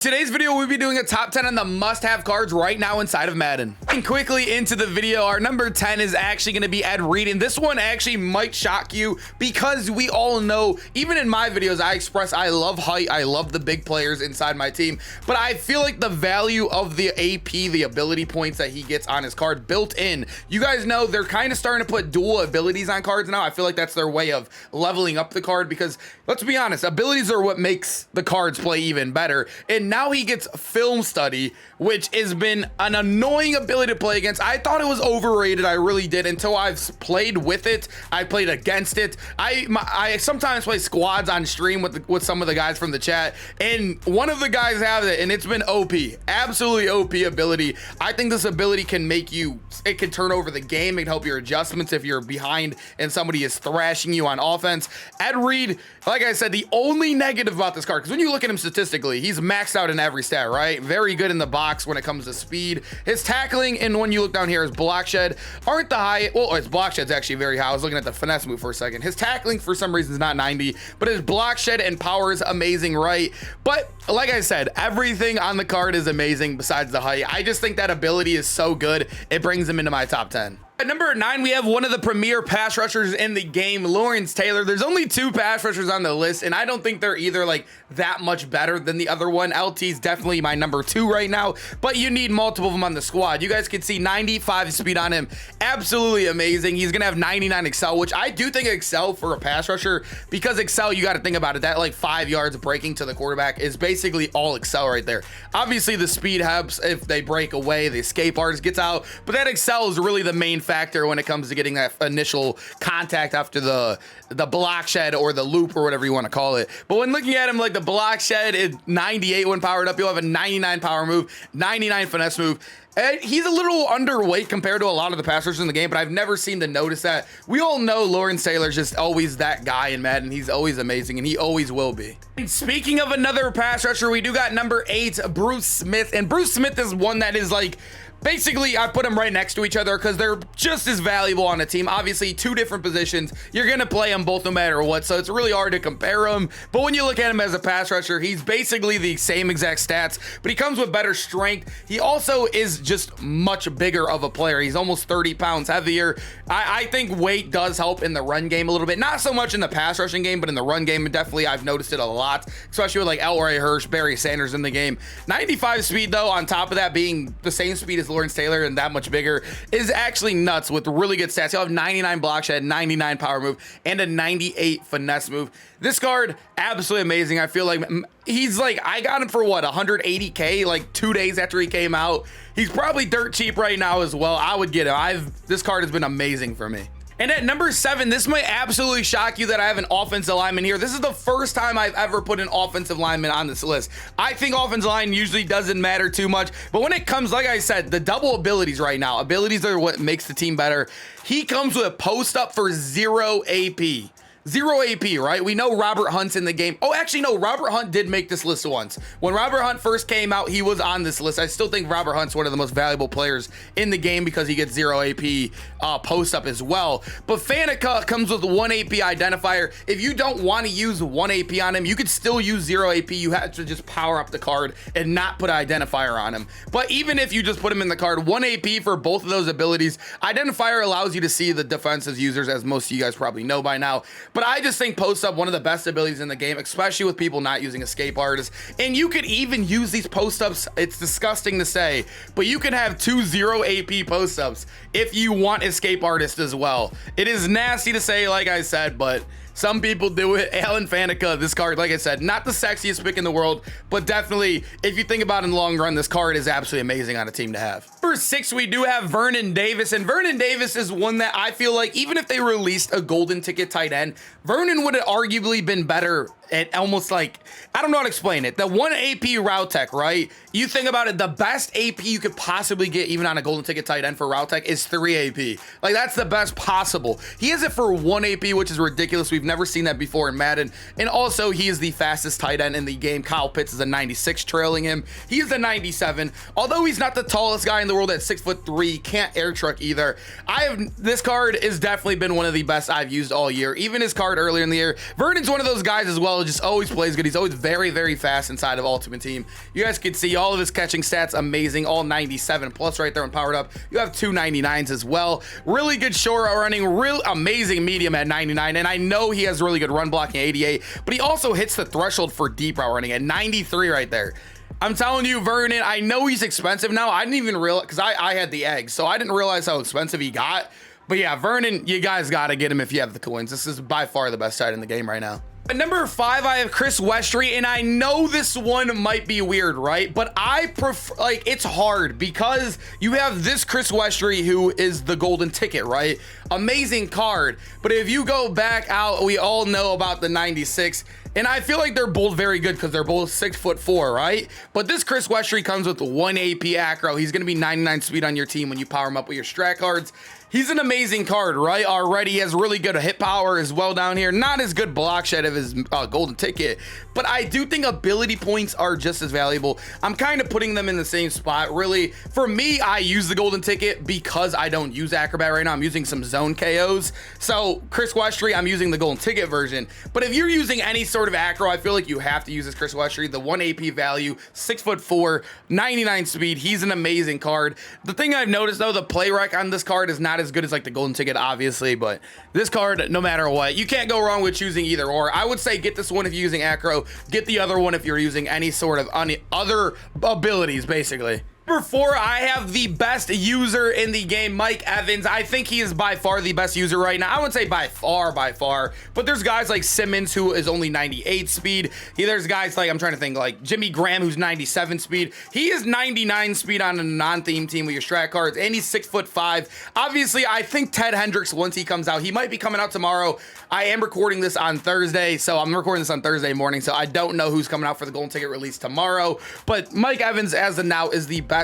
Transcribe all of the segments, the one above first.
Today's video, we'll be doing a top 10 on the must-have cards right now inside of Madden. And quickly into the video, our number 10 is actually going to be Ed Reed, and this one actually might shock you because we all know, even in my videos, I express I love height, I love the big players inside my team, but I feel like the value of the AP, the ability points that he gets on his card built in, you guys know they're kind of starting to put dual abilities on cards now. I feel like that's their way of leveling up the card because, let's be honest, abilities are what makes the cards play even better. And now he gets film study, which has been an annoying ability to play against. I thought it was overrated. I really did, until I've played with it. I played against it. I sometimes play squads on stream with some of the guys from the chat, and one of the guys have it, and it's been OP, absolutely OP ability. I think this ability can make you, it can turn over the game. It can help your adjustments if you're behind and somebody is thrashing you on offense. Ed Reed, like I said, the only negative about this card, because when you look at him statistically, he's maxed out in every stat, right? Very good in the box when it comes to speed. His tackling, and when you look down here, his block shed aren't the high. Well, his block shed's actually very high. I was looking at the finesse move for a second. His tackling for some reason is not 90, but his block shed and power is amazing, right? But like I said, everything on the card is amazing besides the height. I just think that ability is so good, it brings him into my top 10. At number 9, we have one of the premier pass rushers in the game, Lawrence Taylor. There's only 2 pass rushers on the list, and I don't think they're either like that much better than the other one. LT is definitely my number 2 right now, but you need multiple of them on the squad. You guys can see 95 speed on him. Absolutely amazing. He's going to have 99 excel, which I do think excel for a pass rusher, because excel, you got to think about it, that like 5 yards breaking to the quarterback is basically all excel right there. Obviously, the speed helps if they break away, the escape artist gets out, but that excel is really the main factor when it comes to getting that initial contact after the block shed or the loop or whatever you want to call it. But when looking at him, like the block shed is 98 when powered up. You'll have a 99 power move, 99 finesse move. And he's a little underweight compared to a lot of the pass rushers in the game, but I've never seemed to notice that. We all know Lawrence Taylor's just always that guy in Madden. He's always amazing, and he always will be. And speaking of another pass rusher, we do got number 8, Bruce Smith. And Bruce Smith is one that is like, basically, I put them right next to each other because they're just as valuable on a team. Obviously, 2 different positions. You're going to play them both no matter what, so it's really hard to compare them. But when you look at him as a pass rusher, he's basically the same exact stats, but he comes with better strength. He also is just much bigger of a player. He's almost 30 pounds heavier. I think weight does help in the run game a little bit. Not so much in the pass rushing game, but in the run game, definitely I've noticed it a lot, especially with like Elroy Hirsch, Barry Sanders in the game. 95 speed, though, on top of that being the same speed as Lawrence Taylor and that much bigger, is actually nuts with really good stats. He'll have 99 block shed, 99 power move, and a 98 finesse move. This card, absolutely amazing. I feel like he's like, I got him for what, 180K like 2 days after he came out. He's probably dirt cheap right now as well. I would get him. This card has been amazing for me. And at number 7, this might absolutely shock you that I have an offensive lineman here. This is the first time I've ever put an offensive lineman on this list. I think offensive line usually doesn't matter too much, but when it comes, like I said, the double abilities right now, abilities are what makes the team better. He comes with a post up for 0 AP. 0 AP, right? We know Robert Hunt's in the game. Oh, actually, no, Robert Hunt did make this list once. When Robert Hunt first came out, he was on this list. I still think Robert Hunt's one of the most valuable players in the game because he gets 0 AP post up as well. But Faneca comes with 1 AP identifier. If you don't want to use 1 AP on him, you could still use 0 AP. You have to just power up the card and not put an identifier on him. But even if you just put him in the card, 1 AP for both of those abilities. Identifier allows you to see the defensive users, as most of you guys probably know by now. But I just think post up one of the best abilities in the game, especially with people not using escape artists. And you could even use these post ups. It's disgusting to say, but you can have 2 0 AP post ups if you want escape artists as well. It is nasty to say, like I said, but some people do it. Alan Faneca, this card, like I said, not the sexiest pick in the world, but definitely, if you think about it in the long run, this card is absolutely amazing on a team to have. For 6, we do have Vernon Davis, and Vernon Davis is one that I feel like even if they released a golden ticket tight end, Vernon would have arguably been better at almost like, I don't know how to explain it. The 1 AP route tech, right? You think about it, the best AP you could possibly get even on a golden ticket tight end for route tech is 3 AP. Like, that's the best possible. He has it for 1 AP, which is ridiculous. We've never seen that before in Madden. And also, he is the fastest tight end in the game. Kyle Pitts is a 96 trailing him. He is a 97. Although he's not the tallest guy in the world at 6'3", can't air truck either. This card has definitely been one of the best I've used all year. Even his card earlier in the year. Vernon's one of those guys as well. still just always plays good. He's always very, very fast inside of Ultimate Team. You guys can see all of his catching stats, amazing, all 97 plus right there when powered up. You have 299s as well. Really good short route running, real amazing medium at 99, and I know he has really good run blocking 88, but he also hits the threshold for deep route running at 93 right there. I'm telling you, Vernon, I know he's expensive now. I didn't even realize, because I had the egg, so I didn't realize how expensive he got. But yeah, Vernon, you guys got to get him if you have the coins. This is by far the best side in the game right now. At number 5, I have Chris Westry, and I know this one might be weird, right? But I prefer, like, it's hard because you have this Chris Westry who is the golden ticket, right? Amazing card. But if you go back out, we all know about the 96. And I feel like they're both very good because they're both 6'4", right? But this Chris Westry comes with 1 AP acro. He's going to be 99 speed on your team when you power him up with your strat cards. He's an amazing card, right? Already has really good hit power as well down here. Not as good block shed of his golden ticket, but I do think ability points are just as valuable. I'm kind of putting them in the same spot. Really, for me, I use the golden ticket because I don't use acrobat right now. I'm using some zone KOs. So Chris Westry, I'm using the golden ticket version. But if you're using any sort of acro, I feel like you have to use this Chris Westry. The 1 AP value, 6'4", 99 speed. He's an amazing card. The thing I've noticed though, the play rec on this card is not as good as like the golden ticket, obviously, but this card, no matter what, you can't go wrong with choosing either or. I would say get this one if you're using acro, get the other one if you're using any sort of other abilities, basically. Number 4, I have the best user in the game, Mike Evans. I think he is by far the best user right now. I wouldn't say by far, but there's guys like Simmons who is only 98 speed. There's guys like, I'm trying to think, like Jimmy Graham who's 97 speed. He is 99 speed on a non-theme team with your strat cards, and he's 6'5". Obviously, I think Ted Hendricks, once he comes out, he might be coming out tomorrow. I am recording this on Thursday, so I'm recording this on Thursday morning, so I don't know who's coming out for the golden ticket release tomorrow, but Mike Evans as of now is the best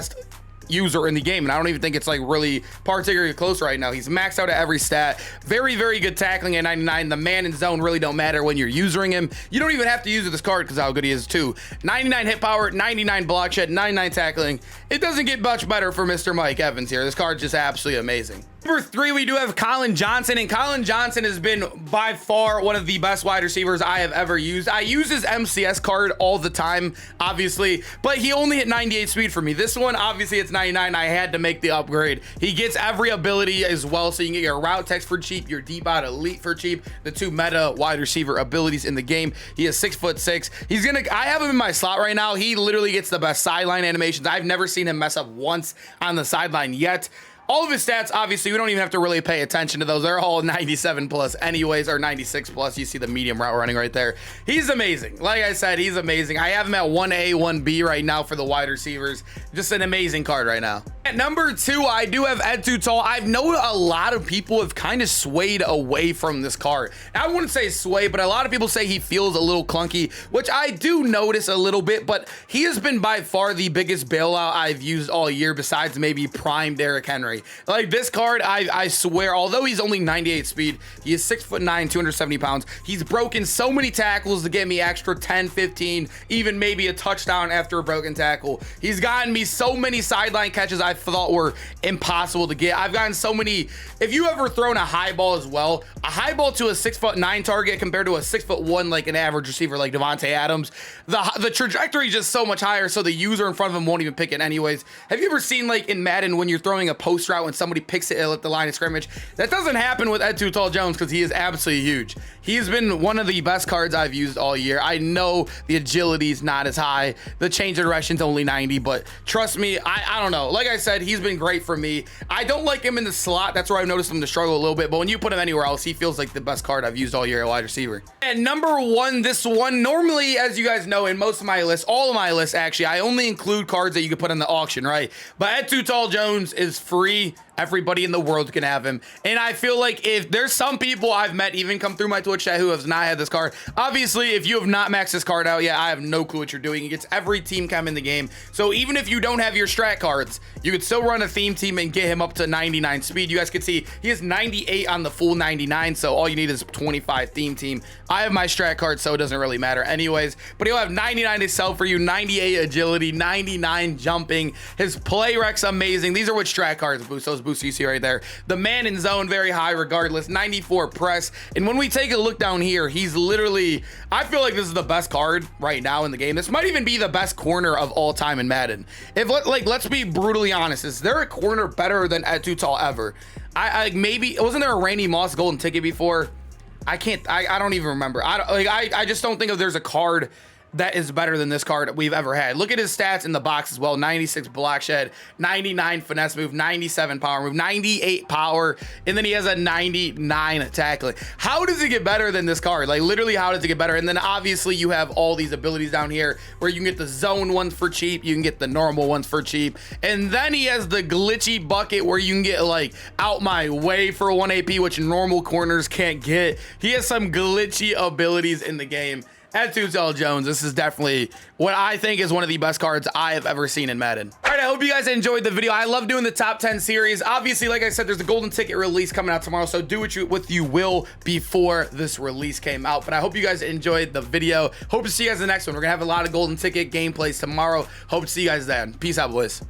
user in the game, and I don't even think it's like really particularly close right now. He's maxed out at every stat. Very, very good tackling at 99. The man and zone really don't matter when you're using him. You don't even have to use this card because how good he is too. 99 hit power, 99 block shed, 99 tackling. It doesn't get much better for Mr. Mike Evans here. This card's just absolutely amazing. Number 3, we do have Collin Johnson, and Collin Johnson has been by far one of the best wide receivers I have ever used. I use his MCS card all the time, obviously, but he only hit 98 speed for me. This one, obviously, it's 99. I had to make the upgrade. He gets every ability as well, so you can get your route text for cheap, your deep out elite for cheap, the 2 meta wide receiver abilities in the game. He is 6'6". I have him in my slot right now. He literally gets the best sideline animations. I've never seen him mess up once on the sideline yet. All of his stats, obviously, we don't even have to really pay attention to those. They're all 97 plus anyways, or 96 plus. You see the medium route running right there. He's amazing. Like I said, he's amazing. I have him at 1A, 1B right now for the wide receivers. Just an amazing card right now. At number 2, I do have Ed Too Tall. I've known a lot of people have kind of swayed away from this card. I wouldn't say sway, but a lot of people say he feels a little clunky, which I do notice a little bit, but he has been by far the biggest bailout I've used all year besides maybe prime Derrick Henry. Like this card, I swear, although he's only 98 speed, he is 6'9", 270 pounds. He's broken so many tackles to get me extra 10, 15, even maybe a touchdown after a broken tackle. He's gotten me so many sideline catches I thought were impossible to get. I've gotten so many. If you ever thrown a high ball as well, a high ball to a 6'9" target compared to a 6'1", like an average receiver like Devontae Adams, the trajectory is just so much higher, so the user in front of him won't even pick it anyways. Have you ever seen like in Madden when you're throwing a post route when somebody picks it at the line of scrimmage? That doesn't happen with Ed Too Tall Jones because he is absolutely huge. He's been one of the best cards I've used all year. I know the agility is not as high. The change of direction's only 90, but trust me, I don't know. Like I said, he's been great for me. I don't like him in the slot. That's where I've noticed him to struggle a little bit, but when you put him anywhere else, he feels like the best card I've used all year at wide receiver. And number 1, this one, normally, as you guys know, in most of my lists, all of my lists actually, I only include cards that you can put on the auction, right? But Ed Too Tall Jones is free. Everybody in the world can have him. And I feel like if there's some people I've met even come through my Twitch chat who have not had this card, obviously, if you have not maxed this card out yet, I have no clue what you're doing. It gets every team chem in the game. So even if you don't have your strat cards, you could still run a theme team and get him up to 99 speed. You guys can see he has 98 on the full 99. So all you need is 25 theme team. I have my strat card, so it doesn't really matter anyways. But he'll have 99 to sell for you, 98 agility, 99 jumping. His play rec's amazing. These are what strat cards boost. Those boost you see right there. The man in zone, very high regardless, 94 press. And when we take a look down here, he's literally, I feel like this is the best card right now in the game. This might even be the best corner of all time in Madden. If let's be brutally honest, is there a corner better than Ed Too Tall ever? I maybe, wasn't there a Randy Moss golden ticket before? I don't even remember. I just don't think there's a card that is better than this card we've ever had. Look at his stats in the box as well. 96 block shed, 99 finesse move, 97 power move, 98 power, and then he has a 99 tackling. How does it get better than this card? Like literally, how does it get better? And then obviously you have all these abilities down here where you can get the zone ones for cheap, you can get the normal ones for cheap, and then he has the glitchy bucket where you can get like out my way for 1 AP, which normal corners can't get. He has some glitchy abilities in the game. Ed Too Tall Jones, this is definitely what I think is one of the best cards I have ever seen in Madden. All right, I hope you guys enjoyed the video. I love doing the top 10 series. Obviously, like I said, there's a golden ticket release coming out tomorrow, so do what you will before this release came out. But I hope you guys enjoyed the video. Hope to see you guys in the next one. We're gonna have a lot of golden ticket gameplays tomorrow. Hope to see you guys then. Peace out, boys.